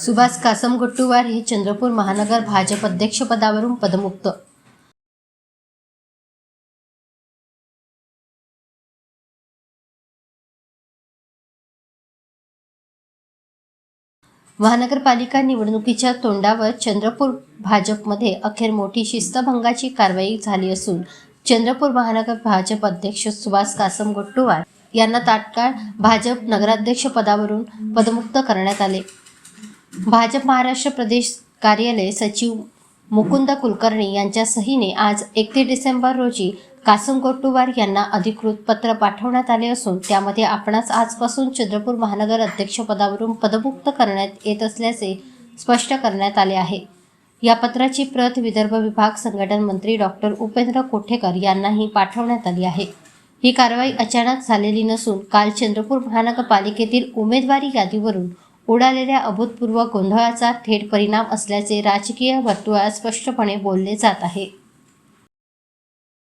सुभाष कासम-गोट्टुवार हे चंद्रपूर महानगर भाजप अध्यक्षपदावरून पदमुक्त. महानगरपालिका निवडणुकीच्या तोंडावर चंद्रपूर भाजपमध्ये अखेर मोठी शिस्तभंगाची कारवाई झाली असून चंद्रपूर महानगर भाजप अध्यक्ष सुभाष कासम-गोट्टुवार यांना तात्काळ भाजप नगराध्यक्ष पदावरून पदमुक्त करण्यात आले. भाजप महाराष्ट्र प्रदेश कार्यालय सचिव मुकुंद कुलकर्णी यांच्या सहीने आज 31 डिसेंबर रोजी कासम-गोट्टुवार यांना अधिकृत पत्र पाठवण्यात आले असून त्यामध्ये आपणास आजपासून चंद्रपूर महानगर अध्यक्षपदावरून पदमुक्त करण्यात येत असल्याचे स्पष्ट करण्यात आले आहे. या पत्राची प्रत विदर्भ विभाग संघटन मंत्री डॉक्टर उपेंद्र कोठेकर यांनाही पाठवण्यात आली आहे. ही कारवाई अचानक झालेली नसून काल चंद्रपूर महानगरपालिकेतील उमेदवारी यादीवरून उडालेल्या अभूतपूर्व गोंधळाचा थेट परिणाम असल्याचे राजकीय वर्तुळात स्पष्टपणे बोलले जात आहे.